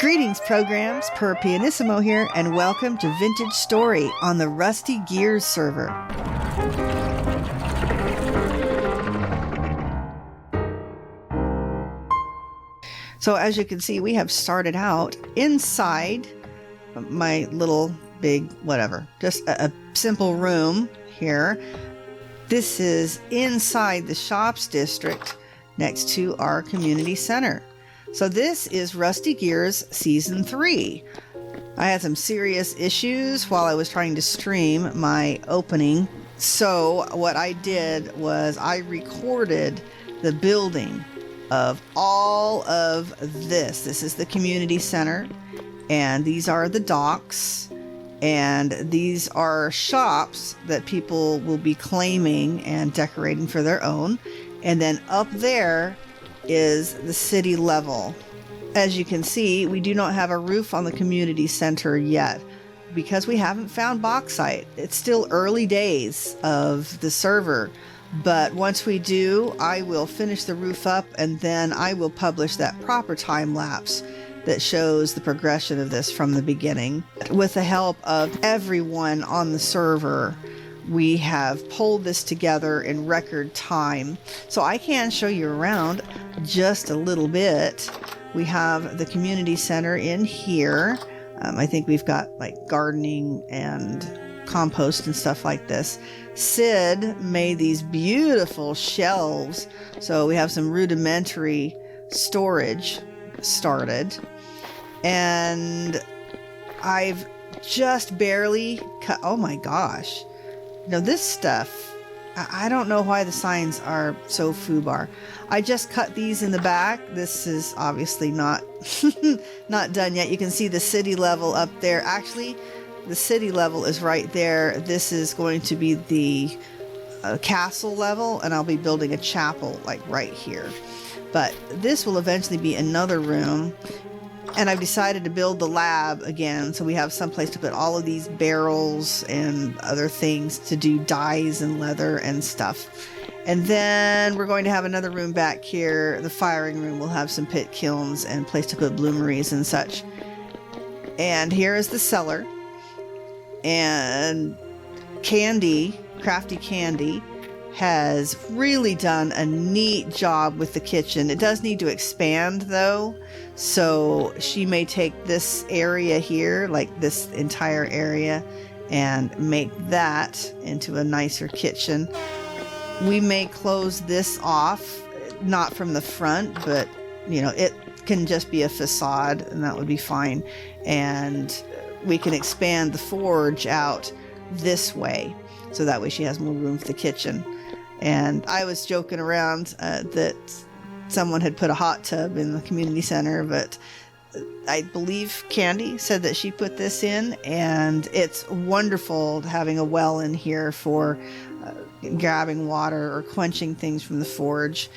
Greetings, programs. Pyrrh Pianissimo here, and welcome to Vintage Story on the Rusty Gears server. So as you can see, we have started out inside my little big whatever, just a simple room here. This is inside the shops district next to our community center. So this is Rusty Gears Season 3. I had some serious issues while I was trying to stream my opening. So what I did was I recorded the building of all of this. This is the community center, and these are the docks, and these are shops that people will be claiming and decorating for their own. And then up there is the city level. As you can see, we do not have a roof on the community center yet because we haven't found bauxite. It's still early days of the server, but once we do, I will finish the roof up, and then I will publish that proper time lapse that shows the progression of this from the beginning. With the help of everyone on the server, we have pulled this together in record time. So I can show you around just a little bit. We have the community center in here. I think we've got like gardening and compost and stuff like this. Sid made these beautiful shelves. So we have some rudimentary storage started. And I've just barely cut, oh my gosh. Now this stuff, I don't know why the signs are so foobar. I just cut these in the back. This is obviously not not done yet. You can see the city level up there. Actually, the city level is right there. This is going to be the castle level, and I'll be building a chapel like right here. But this will eventually be another room. And I've decided to build the lab again, so we have some place to put all of these barrels and other things to do dyes and leather and stuff. And then we're going to have another room back here. The firing room will have some pit kilns and place to put bloomeries and such. And here is the cellar. And Candy, Crafty Candy, has really done a neat job with the kitchen. It does need to expand though, so she may take this area here, like this entire area, and make that into a nicer kitchen. We may close this off, not from the front, but you know, it can just be a facade, and that would be fine. And we can expand the forge out this way, so that way she has more room for the kitchen. And I was joking around that someone had put a hot tub in the community center, but I believe Candy said that she put this in, and it's wonderful having a well in here for grabbing water or quenching things from the forge.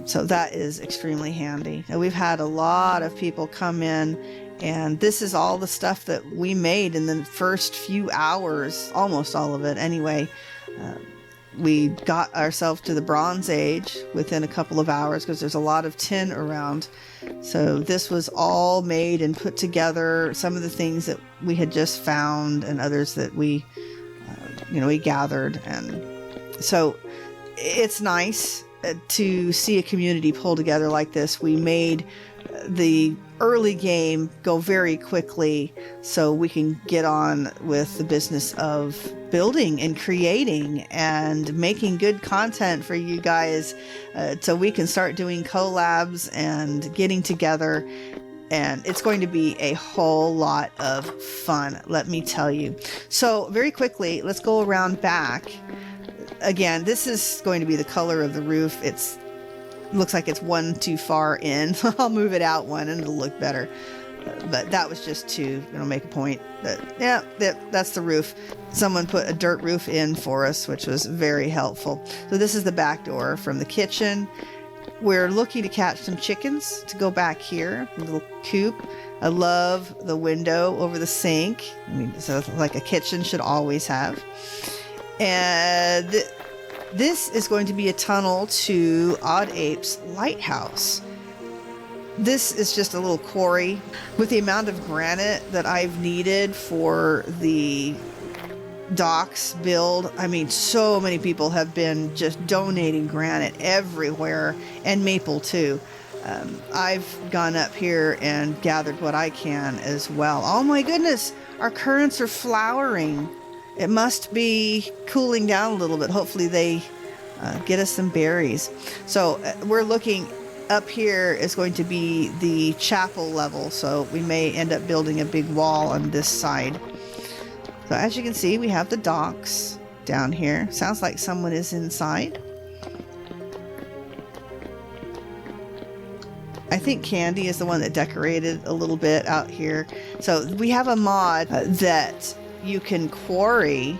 So that is extremely handy. And we've had a lot of people come in, and this is all the stuff that we made in the first few hours, almost all of it anyway. We got ourselves to the Bronze Age within a couple of hours because there's a lot of tin around. So this was all made and put together. Some of the things that we had just found, and others that we gathered. And so it's nice to see a community pull together like this. We made the early game go very quickly so we can get on with the business of building and creating and making good content for you guys, so we can start doing collabs and getting together, and it's going to be a whole lot of fun, let me tell you. So very quickly, let's go around back. Again, this is going to be the color of the roof. It looks like it's one too far in. I'll move it out one and it'll look better. But that was just to make a point that, yeah, that's the roof. Someone put a dirt roof in for us, which was very helpful. So this is the back door from the kitchen. We're looking to catch some chickens to go back here, a little coop. I love the window over the sink. I mean, so like a kitchen should always have. And this is going to be a tunnel to Odd Ape's lighthouse. This is just a little quarry. With the amount of granite that I've needed for the docks build, I mean, so many people have been just donating granite everywhere, and maple too. I've gone up here and gathered what I can as well. Oh my goodness, our currants are flowering. It must be cooling down a little bit. Hopefully they get us some berries. So we're looking up here is going to be the chapel level, so we may end up building a big wall on this side. So as you can see, we have the docks down here. Sounds like someone is inside. I think Candy is the one that decorated a little bit out here. So we have a mod that you can quarry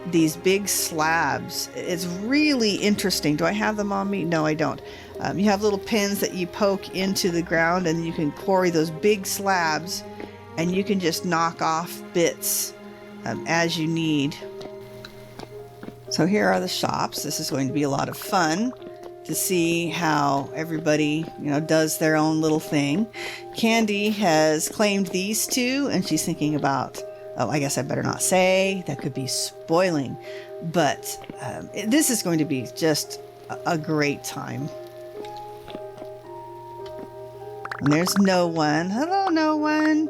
these big slabs. It's really interesting. Do I have them on me? No, I don't. You have little pins that you poke into the ground, and you can quarry those big slabs, and you can just knock off bits as you need. So here are the shops. This is going to be a lot of fun to see how everybody, does their own little thing. Candy has claimed these two, and she's thinking about, I guess I better not say, that could be spoiling, but this is going to be just a great time. And there's no one. Hello, no one.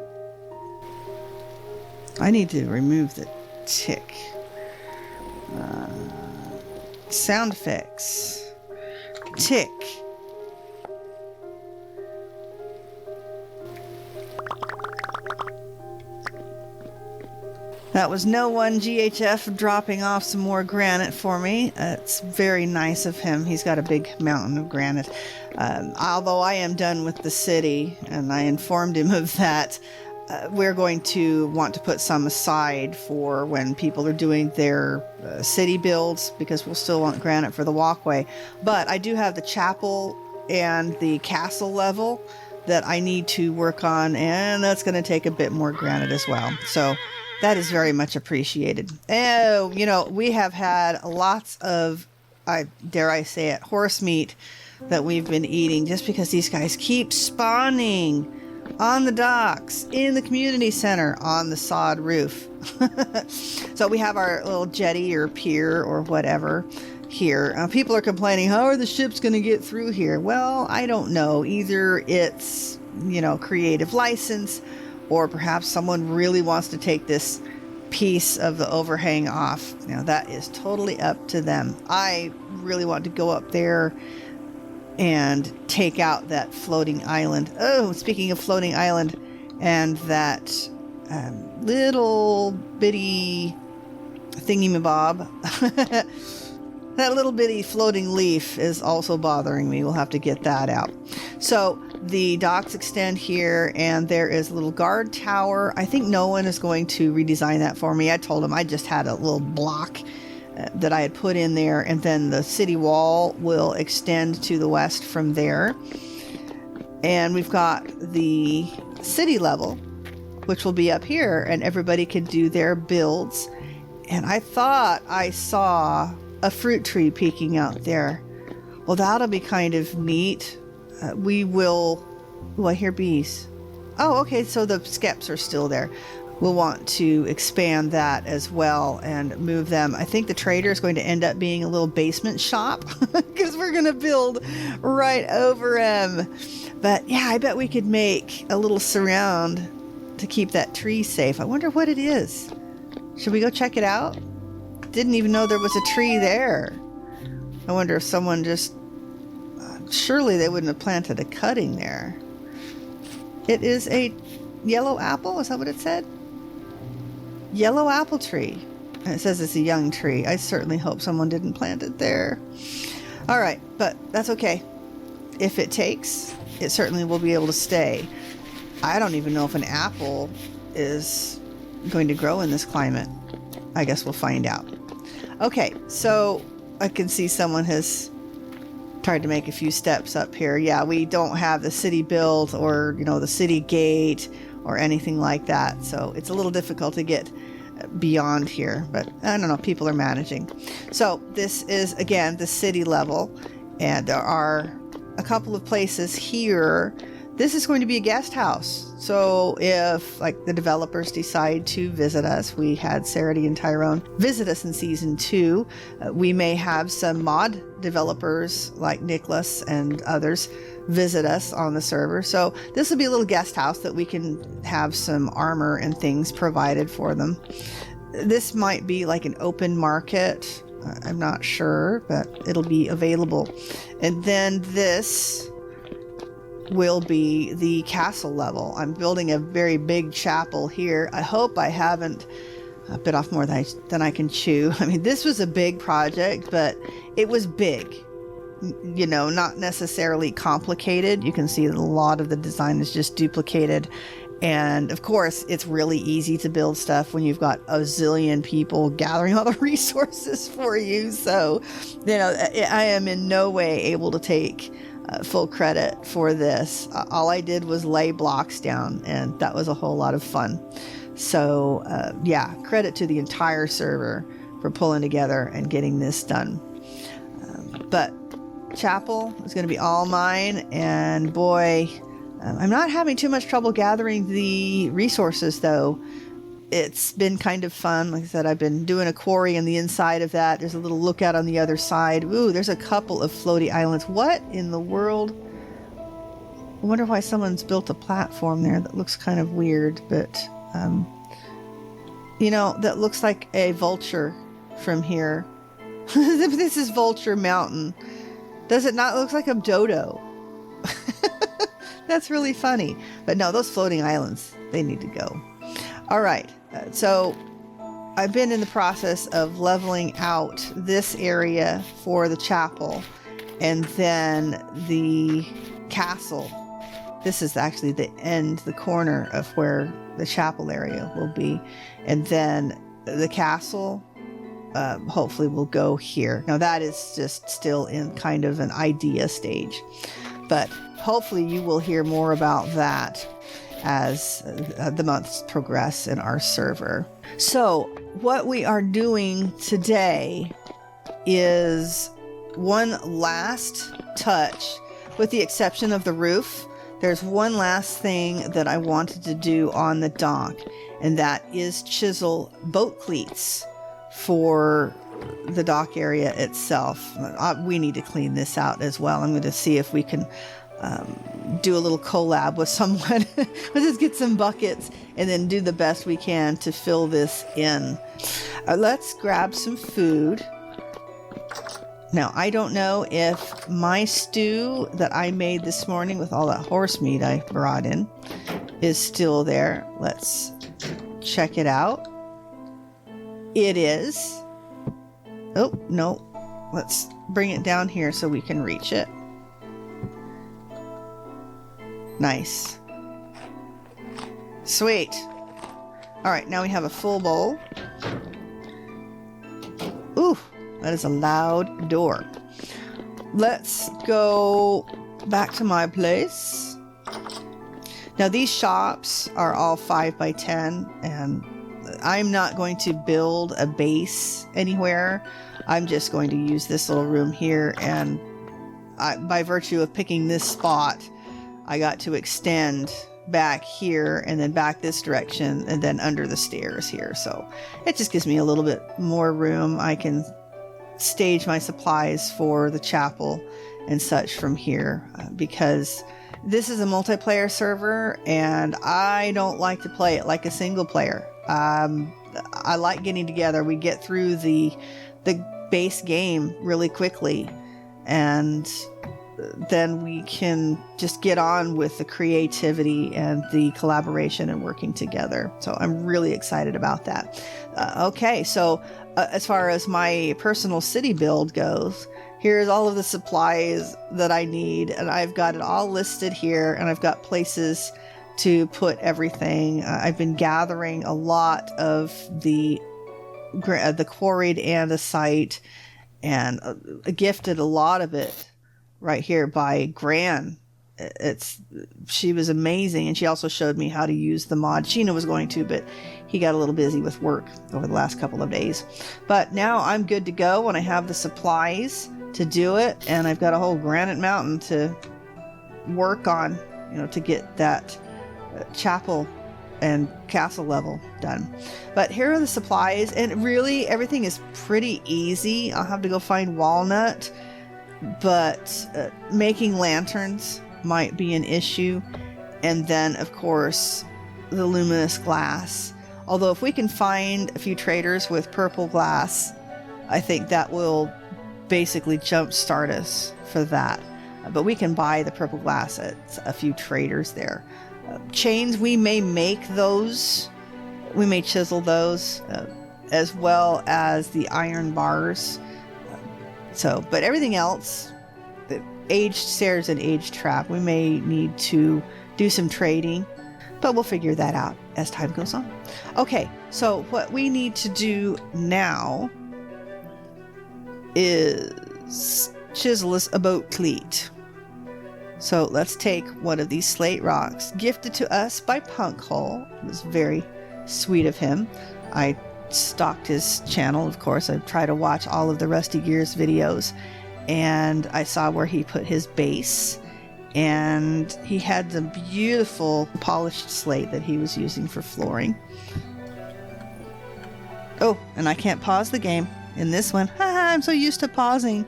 I need to remove the tick. Sound effects. Tick. That was no one GHF dropping off some more granite for me. It's very nice of him. He's got a big mountain of granite. Although I am done with the city, and I informed him of that, we're going to want to put some aside for when people are doing their city builds, because we'll still want granite for the walkway. But I do have the chapel and the castle level that I need to work on, and that's going to take a bit more granite as well. So that is very much appreciated. Oh, we have had lots of, dare I say it, horse meat that we've been eating, just because these guys keep spawning on the docks, in the community center, on the sod roof. So we have our little jetty or pier or whatever here. People are complaining, how are the ships going to get through here? Well, I don't know. Either it's, creative license, or perhaps someone really wants to take this piece of the overhang off. That is totally up to them. I really want to go up there and take out that floating island. Oh, speaking of floating island, and that little bitty thingy-mabob, that little bitty floating leaf is also bothering me. We'll have to get that out. So the docks extend here, and there is a little guard tower. I think no one is going to redesign that for me. I told him I just had a little block that I had put in there, and then the city wall will extend to the west from there. And we've got the city level, which will be up here, and everybody can do their builds. And I thought I saw a fruit tree peeking out there. Well, that'll be kind of neat. We will... Oh, I hear bees. Oh, okay, so the skeps are still there. We'll want to expand that as well and move them. I think the trader is going to end up being a little basement shop, because we're going to build right over him. But yeah, I bet we could make a little surround to keep that tree safe. I wonder what it is. Should we go check it out? Didn't even know there was a tree there. I wonder if someone just... surely they wouldn't have planted a cutting there. It is a yellow apple? Is that what it said? Yellow apple tree. And it says it's a young tree. I certainly hope someone didn't plant it there. All right, but that's okay. If it takes, it certainly will be able to stay. I don't even know if an apple is going to grow in this climate. I guess we'll find out. Okay, so I can see someone has tried to make a few steps up here. Yeah, we don't have the city built, or, the city gate or anything like that. So it's a little difficult to get beyond here, but I don't know, people are managing. So this is, again, the city level, and there are a couple of places here this is going to be a guest house. So if like the developers decide to visit us, we had Sarity and Tyrone visit us in season 2. We may have some mod developers like Nicholas and others visit us on the server. So this will be a little guest house that we can have some armor and things provided for them. This might be like an open market. I'm not sure, but it'll be available. And then this will be the castle level. I'm building a very big chapel here. I hope I haven't bit off more than I can chew. I mean, this was a big project, but it was big. You know, not necessarily complicated. You can see that a lot of the design is just duplicated. And of course, it's really easy to build stuff when you've got a zillion people gathering all the resources for you. So, you know, I am in no way able to take full credit for this. All I did was lay blocks down, and that was a whole lot of fun. So, yeah, credit to the entire server for pulling together and getting this done. But chapel is going to be all mine, and boy, I'm not having too much trouble gathering the resources, though. It's been kind of fun. Like I said, I've been doing a quarry on the inside of that. There's a little lookout on the other side. Ooh, there's a couple of floaty islands. What in the world? I wonder why someone's built a platform there that looks kind of weird, but you know, that looks like a vulture from here. This is Vulture Mountain. Does it not look like a dodo? That's really funny. But no, those floating islands, they need to go. All right. So I've been in the process of leveling out this area for the chapel, and then the castle. This is actually the end, the corner of where the chapel area will be. And then the castle hopefully will go here. Now that is just still in kind of an idea stage, but hopefully you will hear more about that as the months progress in our server. So what we are doing today is one last touch, with the exception of the roof. There's one last thing that I wanted to do on the dock, and that is chisel boat cleats for the dock area itself. We need to clean this out as well. I'm going to see if we can do a little collab with someone. Let's just get some buckets and then do the best we can to fill this in. Let's grab some food. Now, I don't know if my stew that I made this morning with all that horse meat I brought in is still there. Let's check it out. It is. Oh, no. Let's bring it down here so we can reach it. Nice. Sweet. All right, now we have a full bowl. Ooh, that is a loud door. Let's go back to my place. Now these shops are all 5 by 10, and I'm not going to build a base anywhere. I'm just going to use this little room here, and by virtue of picking this spot, I got to extend back here and then back this direction and then under the stairs here. So it just gives me a little bit more room. I can stage my supplies for the chapel and such from here because this is a multiplayer server and I don't like to play it like a single player. I like getting together. We get through the base game really quickly, and then we can just get on with the creativity and the collaboration and working together. So I'm really excited about that. Okay, so as far as my personal city build goes, here's all of the supplies that I need, and I've got it all listed here, and I've got places to put everything. I've been gathering a lot of the quarried andesite, and gifted a lot of it right here by Gran. She was amazing, and she also showed me how to use the mod. Sheena was going to, but he got a little busy with work over the last couple of days. But now I'm good to go, and I have the supplies to do it, and I've got a whole granite mountain to work on to get that chapel and castle level done. But here are the supplies, and really everything is pretty easy. I'll have to go find walnut, but making lanterns might be an issue. And then, of course, the luminous glass. Although if we can find a few traders with purple glass, I think that will basically jumpstart us for that. But we can buy the purple glass at a few traders there. Chains, we may make those. We may chisel those, as well as the iron bars. But everything else, the aged stairs and aged trap, we may need to do some trading, but we'll figure that out as time goes on. Okay, so what we need to do now is chisel us a boat cleat. So let's take one of these slate rocks, gifted to us by Punkhole. It was very sweet of him. I stalked his channel, of course. I try to watch all of the Rusty Gears videos, and I saw where he put his base. And he had the beautiful polished slate that he was using for flooring. Oh, and I can't pause the game in this one. I'm so used to pausing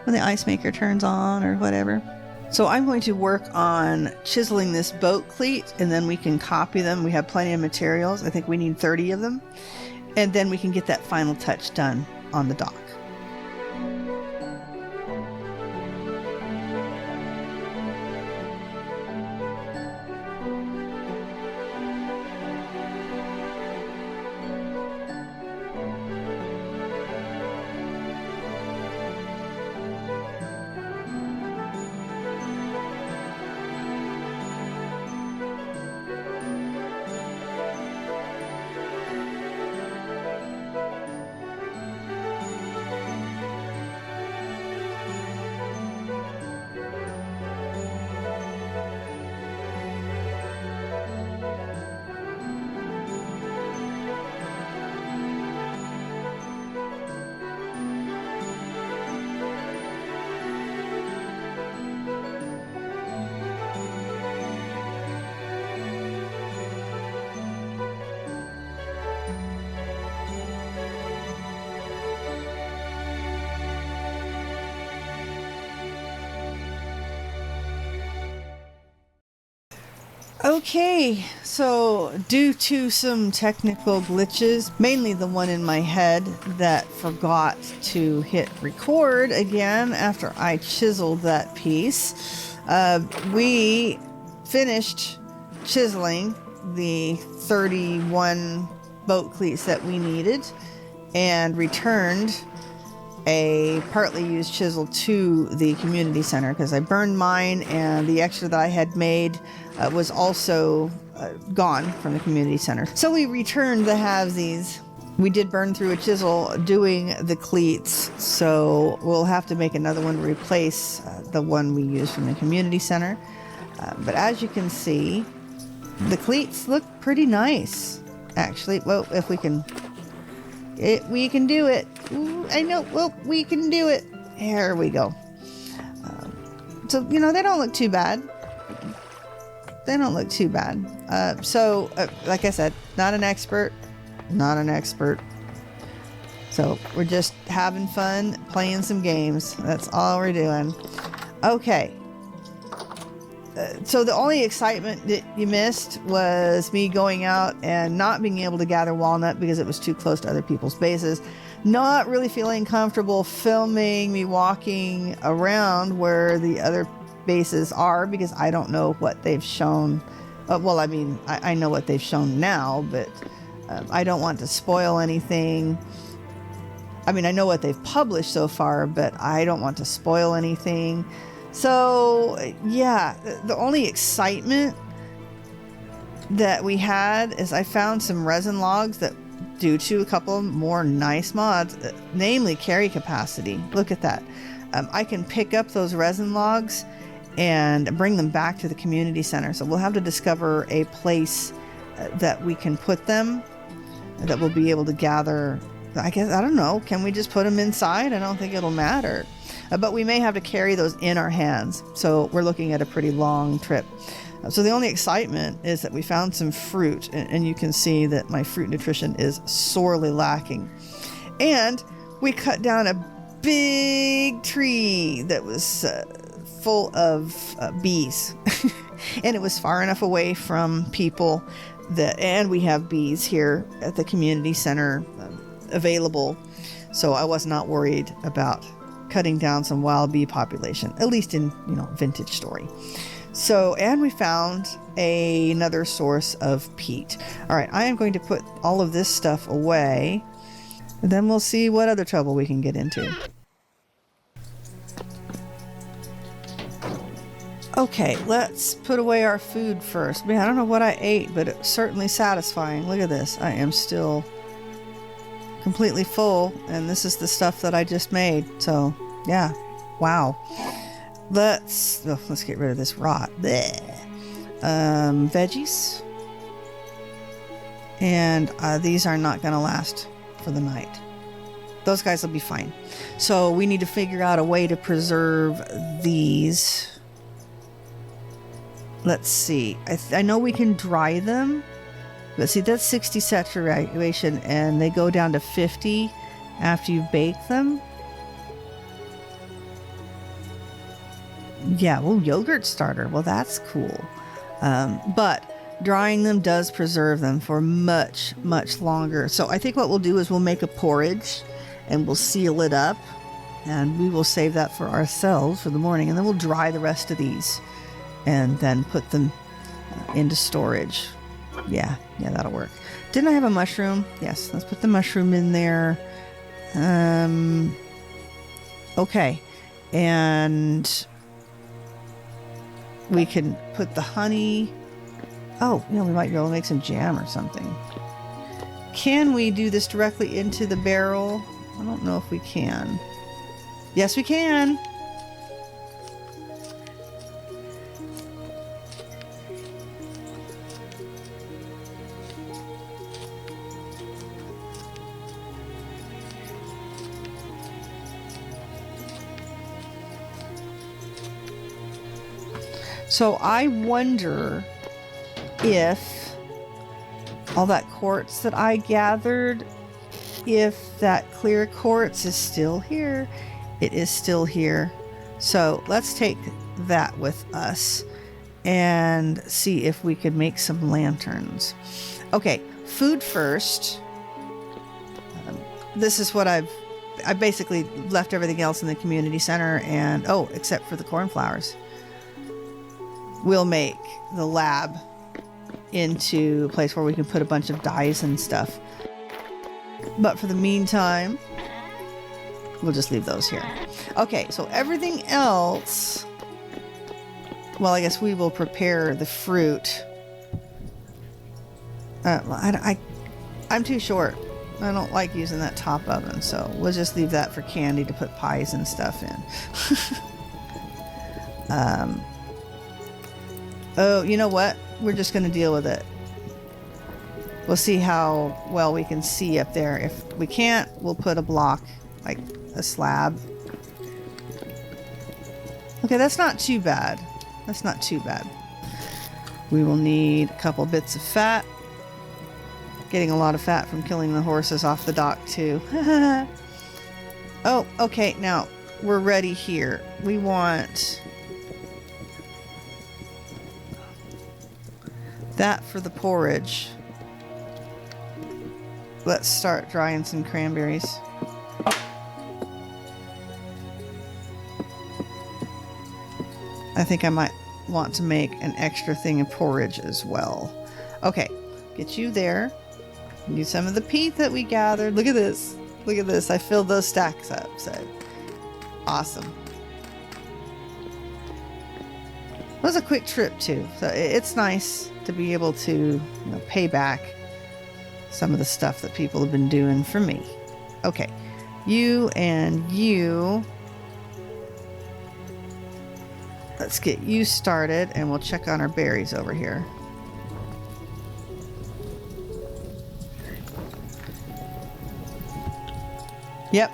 when the ice maker turns on or whatever. So I'm going to work on chiseling this boat cleat, and then we can copy them. We have plenty of materials. I think we need 30 of them. And then we can get that final touch done on the dock. Okay, so due to some technical glitches, mainly the one in my head that forgot to hit record again after I chiseled that piece, we finished chiseling the 31 boat cleats that we needed and returned a partly used chisel to the community center because I burned mine, and the extra that I had made was also gone from the community center. So we returned the halvesies. We did burn through a chisel doing the cleats, so we'll have to make another one to replace the one we used from the community center. But as you can see, the cleats look pretty nice, actually. Well, if we can... we can do it. Ooh, I know. Well, we can do it. Here we go. So, they don't look too bad. They don't look too bad. Like I said, not an expert. So we're just having fun, playing some games. That's all we're doing. Okay. So the only excitement that you missed was me going out and not being able to gather walnut because it was too close to other people's bases. Not really feeling comfortable filming me walking around where the other bases are because I don't know what they've shown. I know what they've shown now, but I don't want to spoil anything. I know what they've published so far, but I don't want to spoil anything. So, yeah, the only excitement that we had is I found some resin logs that, due to a couple more nice mods, namely carry capacity. Look at that. I can pick up those resin logs and bring them back to the community center. So we'll have to discover a place that we can put them, that we'll be able to gather. I don't know. Can we just put them inside? I don't think it'll matter. But we may have to carry those in our hands. So we're looking at a pretty long trip. So the only excitement is that we found some fruit, and you can see that my fruit nutrition is sorely lacking. And we cut down a big tree that was full of bees. And it was far enough away from people and we have bees here at the community center available. So I was not worried about cutting down some wild bee population, at least in, vintage story. So, and we found another source of peat. All right, I am going to put all of this stuff away, and then we'll see what other trouble we can get into. Okay, let's put away our food first. Man, I don't know what I ate, but it's certainly satisfying. Look at this. I am still completely full, and this is the stuff that I just made. So, yeah. Wow. Let's get rid of this rot. Veggies. And these are not going to last for the night. Those guys will be fine. So we need to figure out a way to preserve these. Let's see. I know we can dry them. But see, that's 60 saturation, and they go down to 50 after you bake them. Yeah, yogurt starter. Well, that's cool. But drying them does preserve them for much, much longer. So I think what we'll do is we'll make a porridge, and we'll seal it up, and we will save that for ourselves for the morning, and then we'll dry the rest of these, and then put them into storage. Yeah, that'll work. Didn't I have a mushroom? Yes, let's put the mushroom in there. Okay, and we can put the honey. Oh, we might be able to make some jam or something. Can we do this directly into the barrel? I don't know if we can. Yes, we can. So I wonder if all that quartz that I gathered, if that clear quartz is still here. It is still here. So let's take that with us and see if we could make some lanterns. Okay, food first. This is what I basically left everything else in the community center, and except for the cornflowers. We'll make the lab into a place where we can put a bunch of dyes and stuff. But for the meantime, we'll just leave those here. Okay, so everything else, well, I guess we will prepare the fruit. I'm too short. I don't like using that top oven, so we'll just leave that for Candy to put pies and stuff in. Oh, you know what? We're just going to deal with it. We'll see how well we can see up there. If we can't, we'll put a block, like a slab. Okay, that's not too bad. That's not too bad. We will need a couple bits of fat. Getting a lot of fat from killing the horses off the dock, too. Oh, okay, now we're ready here. We want that for the porridge. Let's start drying some cranberries. I think I might want to make an extra thing of porridge as well. Okay, get you there. Use some of the peat that we gathered. Look at this. Look at this. I filled those stacks up. So awesome. It was a quick trip too. So it's nice to be able to pay back some of the stuff that people have been doing for me. Okay, you and you. Let's get you started, and we'll check on our berries over here. Yep.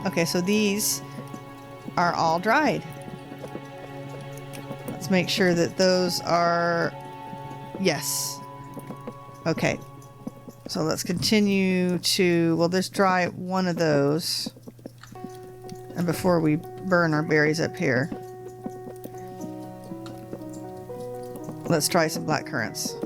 Okay, so these are all dried. Let's Let's make sure that those are... Yes. Okay. So let's continue to... Well, let's dry one of those. And before we burn our berries up here, let's try some black currants.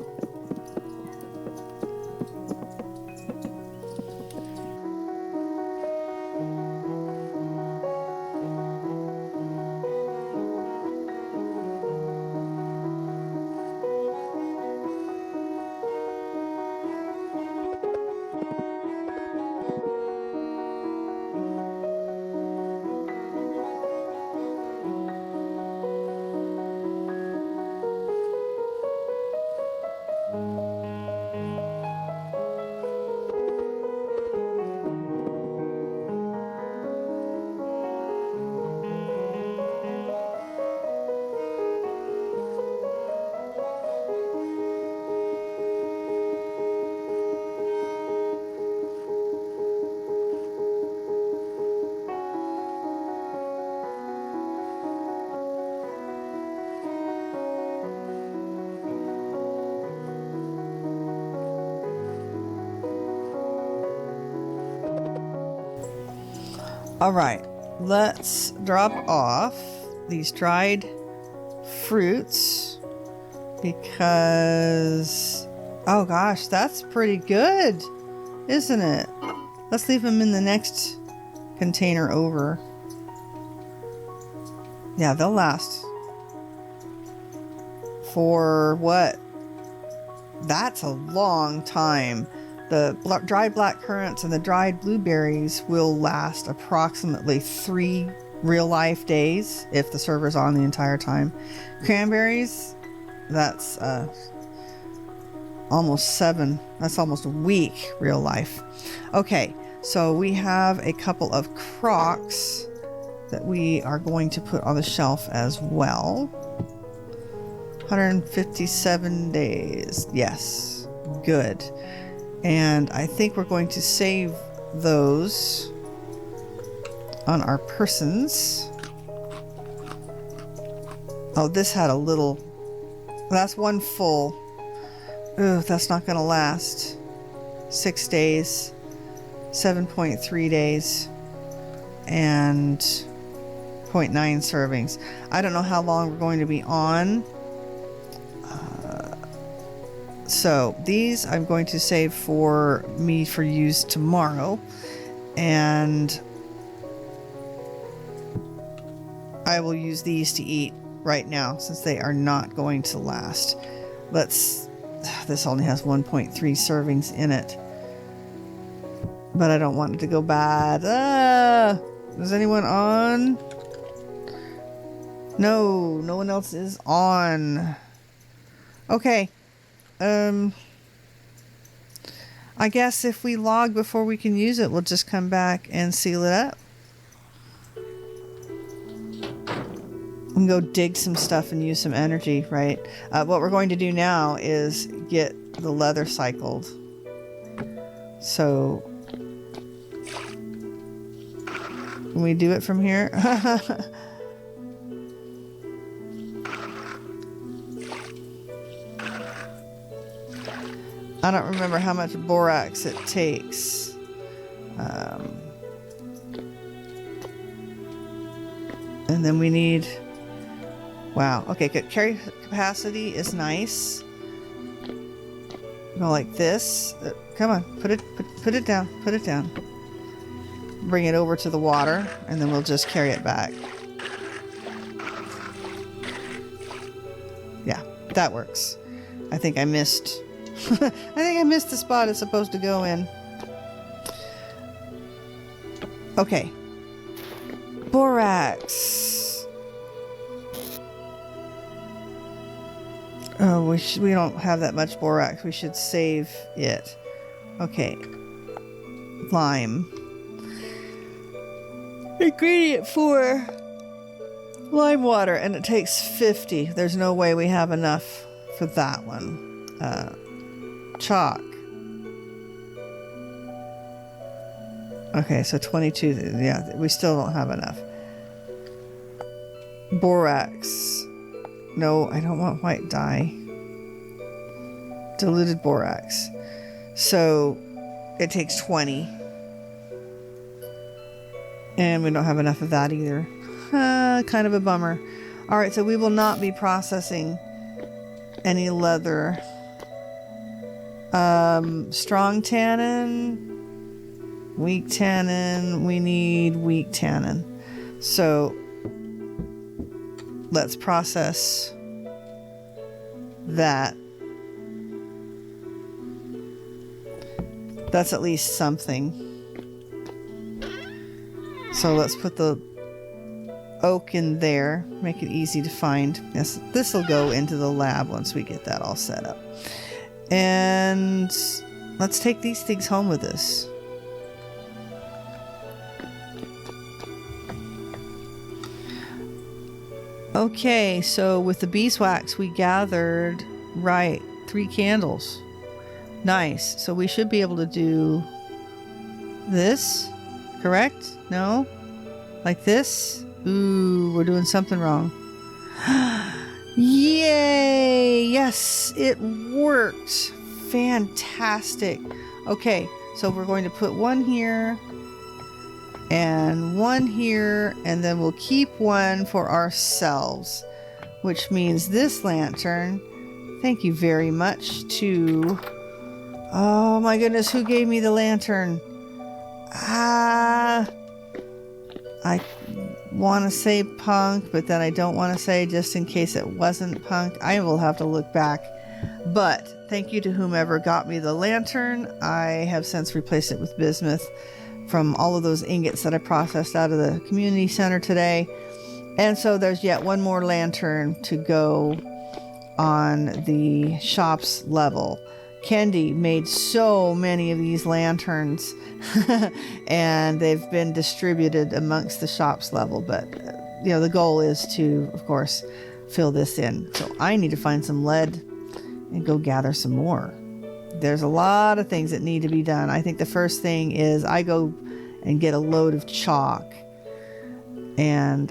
All right, let's drop off these dried fruits because, oh gosh, that's pretty good, isn't it? Let's leave them in the next container over. Yeah, they'll last for what? That's a long time. The dried black currants and the dried blueberries will last approximately 3 real-life days if the server's on the entire time. Cranberries, that's almost 7. That's almost a week real life. Okay, so we have a couple of crocks that we are going to put on the shelf as well. 157 days. Yes, good. And I think we're going to save those on our persons. Oh, this had a little... That's one full. Ugh, that's not going to last. 6 days. 7.3 days. And 0.9 servings. I don't know how long we're going to be on. So these I'm going to save for me for use tomorrow, and I will use these to eat right now since they are not going to last. This only has 1.3 servings in it, but I don't want it to go bad. Is anyone on? No one else is on. Okay. I guess if we log before we can use it, we'll just come back and seal it up. And go dig some stuff and use some energy, right? What we're going to do now is get the leather cycled. So, can we do it from here? I don't remember how much borax it takes. And then we need... Wow. Okay, good. Carry capacity is nice. Go like this. Come on. Put it down. Put it down. Bring it over to the water, and then we'll just carry it back. Yeah, that works. I think I missed... I think I missed the spot it's supposed to go in. Okay. Borax. Oh, we don't have that much borax. We should save it. Okay. Lime. Ingredient 4. Lime water, and it takes 50. There's no way we have enough for that one. Chalk. Okay, so 22. Yeah, we still don't have enough. Borax. No, I don't want white dye. Diluted borax. So it takes 20. And we don't have enough of that either. Kind of a bummer. Alright, so we will not be processing any leather. Strong tannin, weak tannin. We need weak tannin. So let's process that. That's at least something. So let's put the oak in there, make it easy to find. Yes, this will go into the lab once we get that all set up. And let's take these things home with us. Okay, so with the beeswax we gathered, right, 3 candles. Nice. So we should be able to do this, correct? No? Like this? Ooh, we're doing something wrong. Yay! Yes, it worked. Fantastic. Okay, so we're going to put one here and one here, and then we'll keep one for ourselves, which means this lantern, thank you very much to... Oh my goodness, who gave me the lantern? I want to say Punk, but then I don't want to say just in case it wasn't Punk. I will have to look back. But thank you to whomever got me the lantern. I have since replaced it with bismuth from all of those ingots that I processed out of the community center today. And so there's yet one more lantern to go on the shop's level. Kendi made so many of these lanterns and they've been distributed amongst the shop's level, but you know, the goal is to, of course, fill this in. So I need to find some lead and go gather some more. There's a lot of things that need to be done. I think the first thing is I go and get a load of chalk, and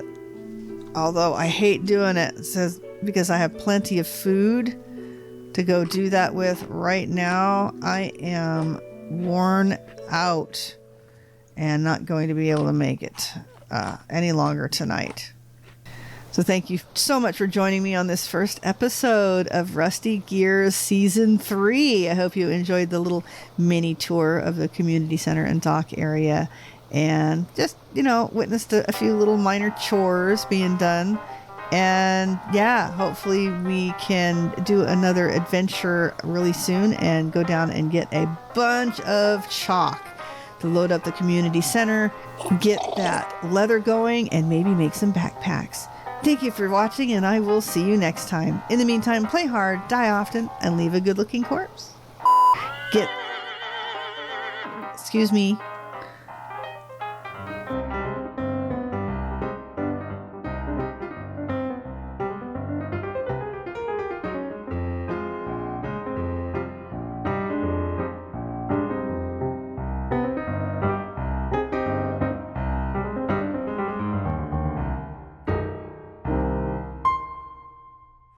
although I hate doing it, it says because I have plenty of food to go do that with right now, I am worn out and not going to be able to make it any longer tonight. So thank you so much for joining me on this first episode of Rusty Gears Season 3. I hope you enjoyed the little mini tour of the community center and dock area and just, you know, witnessed a few little minor chores being done. And yeah, hopefully we can do another adventure really soon and go down and get a bunch of chalk to load up the community center, get that leather going, and maybe make some backpacks. Thank you for watching, and I will see you next time. In the meantime, play hard, die often, and leave a good-looking corpse. Excuse me.